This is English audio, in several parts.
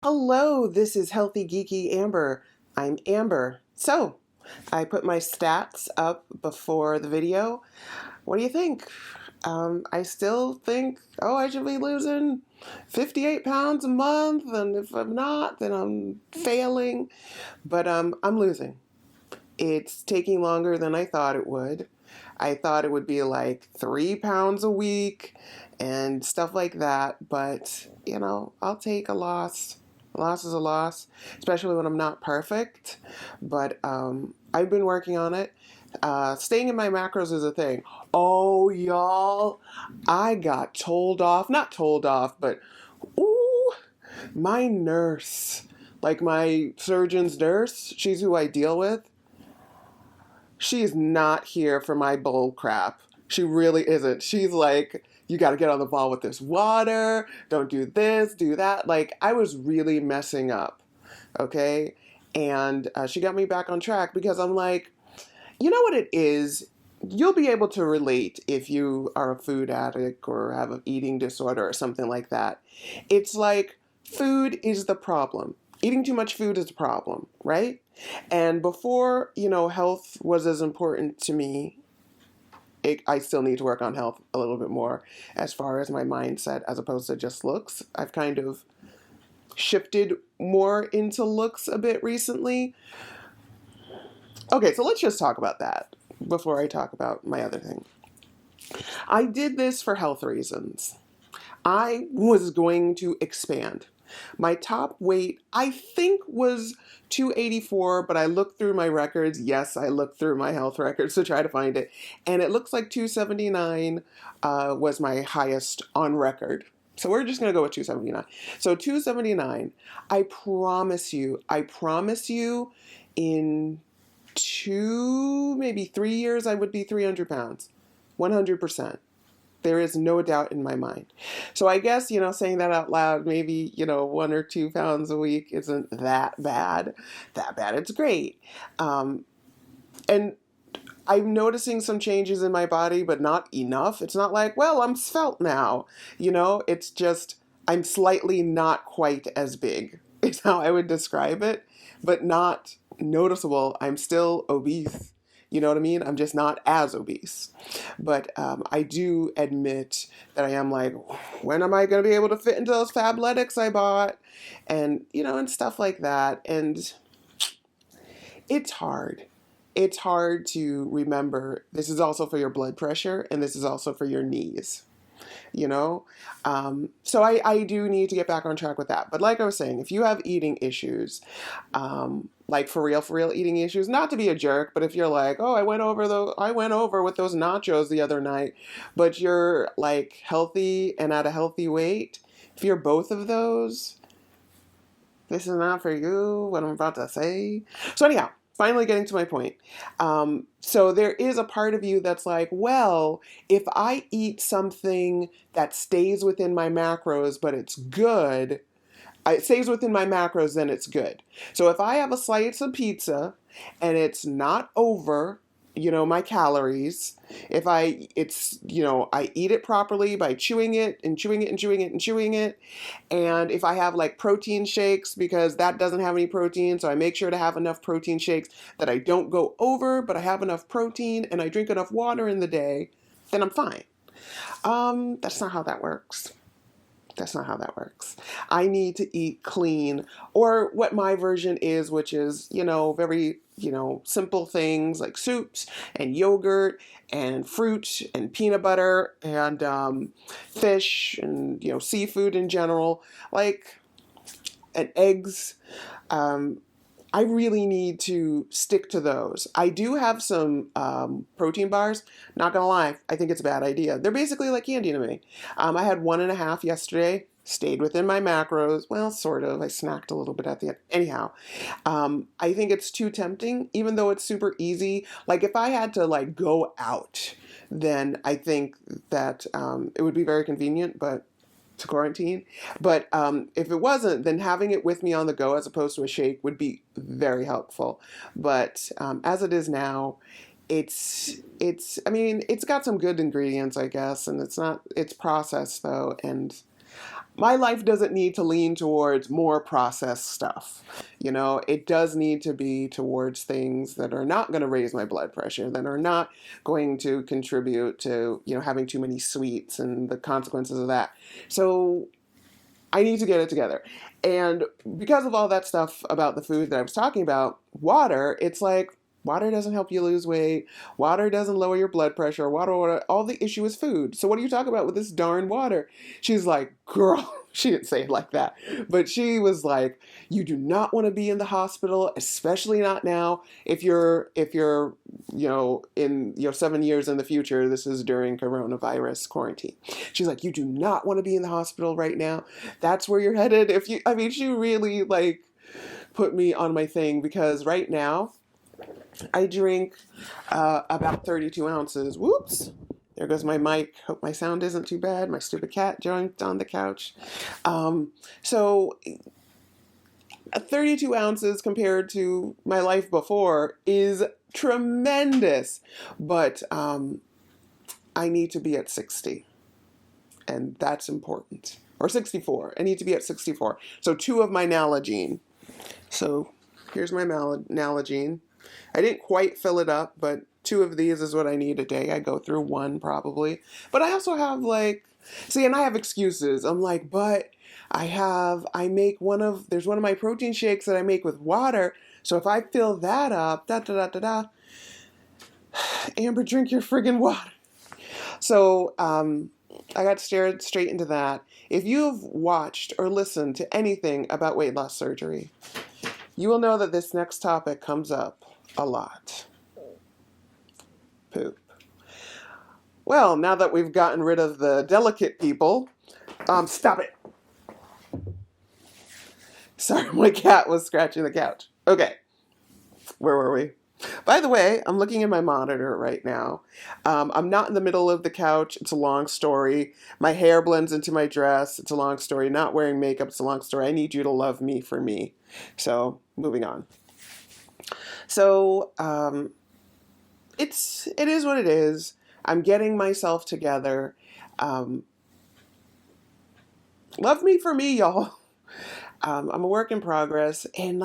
Hello, this is Healthy Geeky Amber. I'm Amber. So, I put my stats up before the video. What do you think? I still think, I should be losing 58 pounds a month, and if I'm not, then I'm failing. But I'm losing. It's taking longer than I thought it would. I thought it would be like 3 pounds a week and stuff like that, but I'll take a loss. A loss is a loss, especially when I'm not perfect. But I've been working on it. Staying in my macros is a thing. Oh, y'all, I got told off. Not told off, but ooh, my nurse, like my surgeon's nurse, she's who I deal with. She is not here for my bull crap. She really isn't. She's like, you got to get on the ball with this water. Don't do this, do that. Like, I was really messing up. Okay. And she got me back on track because I'm like, you know what it is? You'll be able to relate if you are a food addict or have an eating disorder or something like that. It's like food is the problem. Eating too much food is a problem, right? And before, health was as important to me, I still need to work on health a little bit more as far as my mindset as opposed to just looks. I've kind of shifted more into looks a bit recently. Okay, so let's just talk about that before I talk about my other thing. I did this for health reasons. I was going to expand. My top weight, I think, was 284, but I looked through my records. Yes, I looked through my health records to try to find it. And it looks like 279 was my highest on record. So we're just going to go with 279. So 279, I promise you, in maybe 3 years, I would be 300 pounds. 100%. There is no doubt in my mind. So I guess, saying that out loud, maybe, 1 or 2 pounds a week isn't that bad. It's great. And I'm noticing some changes in my body, but not enough. It's not like, well, I'm svelte now. It's just, I'm slightly not quite as big, is how I would describe it, but not noticeable. I'm still obese. You know what I mean? I'm just not as obese. But I do admit that I am like, when am I going to be able to fit into those Fabletics I bought? And, and stuff like that. And it's hard. It's hard to remember this is also for your blood pressure and this is also for your knees. So I do need to get back on track with that. But like I was saying, if you have eating issues, like for real eating issues, not to be a jerk, but if you're like, oh, I went over with those nachos the other night, but you're like healthy and at a healthy weight, if you're both of those, this is not for you, what I'm about to say. So anyhow, finally getting to my point. So there is a part of you that's like, well, if I eat something that stays within my macros, but it's good, it stays within my macros, then it's good. So if I have a slice of pizza and it's not over, my calories, I eat it properly by chewing it and chewing it and chewing it and chewing it. And if I have like protein shakes, because that doesn't have any protein, so I make sure to have enough protein shakes that I don't go over, but I have enough protein and I drink enough water in the day, then I'm fine. That's not how that works. I need to eat clean, or what my version is, which is, very, simple things like soups and yogurt and fruit and peanut butter and fish and, seafood in general, and eggs. I really need to stick to those. I do have some protein bars. Not gonna lie, I think it's a bad idea. They're basically like candy to me. I had 1.5 yesterday. Stayed within my macros. Well, sort of. I snacked a little bit at the end. Anyhow, I think it's too tempting, even though it's super easy. Like if I had to go out, then I think that it would be very convenient, but to quarantine. But if it wasn't, then having it with me on the go as opposed to a shake would be very helpful. But as it is now, it's got some good ingredients, I guess, and it's processed though, and my life doesn't need to lean towards more processed stuff. It does need to be towards things that are not going to raise my blood pressure, that are not going to contribute to, having too many sweets and the consequences of that. So I need to get it together. And because of all that stuff about the food that I was talking about, water, it's like, water doesn't help you lose weight. Water doesn't lower your blood pressure. Water, all the issue is food. So what are you talking about with this darn water? She's like, girl, she didn't say it like that, but she was like, you do not want to be in the hospital, especially not now. If you're, in, 7 years in the future, this is during coronavirus quarantine. She's like, you do not want to be in the hospital right now. That's where you're headed. She really like put me on my thing, because right now, I drink about 32 ounces. Whoops. There goes my mic. Hope my sound isn't too bad. My stupid cat jumped on the couch. So 32 ounces compared to my life before is tremendous. But I need to be at 60. And that's important. Or 64. I need to be at 64. So 2 of my Nalgene. So here's my Nalgene. I didn't quite fill it up, but 2 of these is what I need a day. I go through 1 probably. But I also have and I have excuses. I'm like, but there's one of my protein shakes that I make with water. So if I fill that up, Amber, drink your friggin' water. So I got stared straight into that. If you've watched or listened to anything about weight loss surgery, you will know that this next topic comes up a lot. Poop. Well, now that we've gotten rid of the delicate people, stop it. Sorry, my cat was scratching the couch. Okay, where were we? By the way, I'm looking at my monitor right now. I'm not in the middle of the couch. It's a long story. My hair blends into my dress. It's a long story. Not wearing makeup. It's a long story. I need you to love me for me. So, moving on. So, it is what it is. I'm getting myself together. Love me for me, y'all. I'm a work in progress, and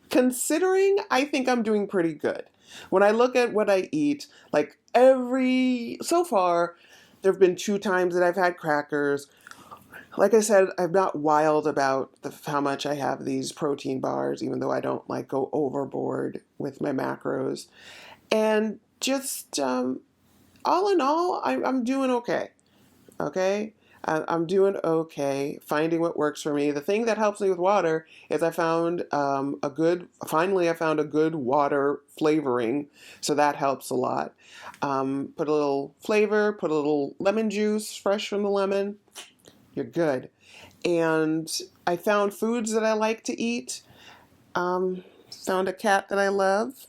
considering, I think I'm doing pretty good. When I look at what I eat, so far, there have been 2 times that I've had crackers. Like I said, I'm not wild about how much I have these protein bars, even though I don't go overboard with my macros. And just all in all, I'm doing okay. Okay? I'm doing okay, finding what works for me. The thing that helps me with water is I found finally I found a good water flavoring, so that helps a lot. Put a little flavor, put a little lemon juice, fresh from the lemon, you're good. And I found foods that I like to eat. Found a cat that I love.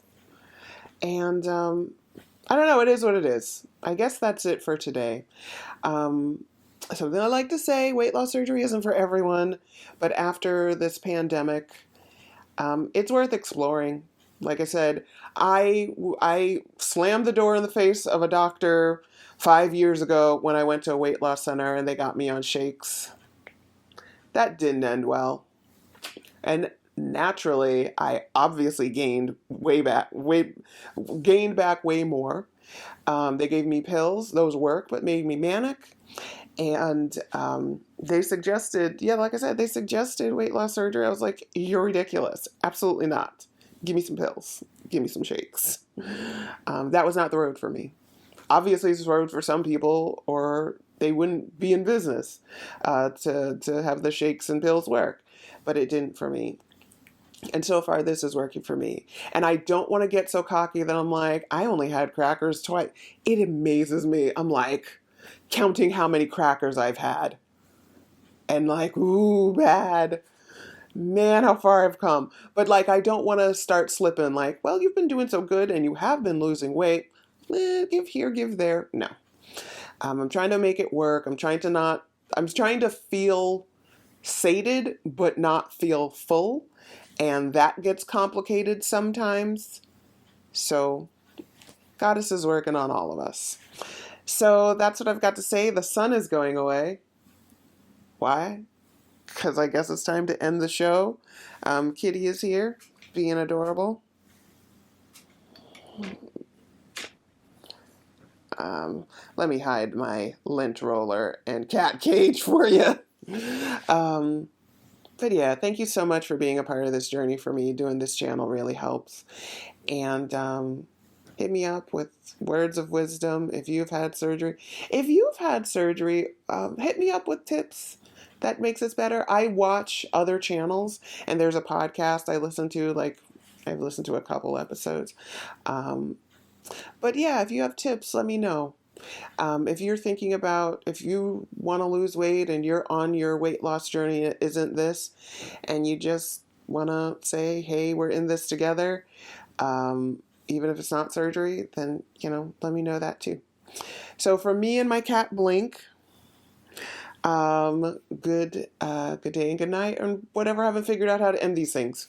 And I don't know, it is what it is. I guess that's it for today. Something I like to say, weight loss surgery isn't for everyone, but after this pandemic, it's worth exploring. Like I said, I slammed the door in the face of a doctor 5 years ago when I went to a weight loss center and they got me on shakes. That didn't end well. And naturally, I obviously gained back way more. They gave me pills. Those worked, but made me manic. And they suggested, like I said, they suggested weight loss surgery. I was like, you're ridiculous. Absolutely not. Give me some pills. Give me some shakes. That was not the road for me. Obviously, it's the road for some people, or they wouldn't be in business to have the shakes and pills work. But it didn't for me. And so far, this is working for me. And I don't want to get so cocky that I'm like, I only had crackers twice. It amazes me. I'm counting how many crackers I've had. And ooh, bad. Man, how far I've come. But I don't want to start slipping well, you've been doing so good and you have been losing weight. Give here, give there. No. I'm trying to make it work. I'm trying to feel sated, but not feel full. And that gets complicated sometimes. So, Goddess is working on all of us. So that's what I've got to say. The sun is going away. Why? because I guess it's time to end the show. Kitty is here, being adorable. Let me hide my lint roller and cat cage for you. But yeah, thank you so much for being a part of this journey for me. Doing this channel really helps. And hit me up with words of wisdom if you've had surgery. If you've had surgery, hit me up with tips that makes us better. I watch other channels, and there's a podcast I listen to, like I've listened to a couple episodes. But yeah, if you have tips, let me know. If you're thinking about, if you want to lose weight and you're on your weight loss journey, it isn't this, and you just want to say, hey, we're in this together, even if it's not surgery, then, let me know that too. So for me and my cat Blink, good day and good night, and whatever. I haven't figured out how to end these things.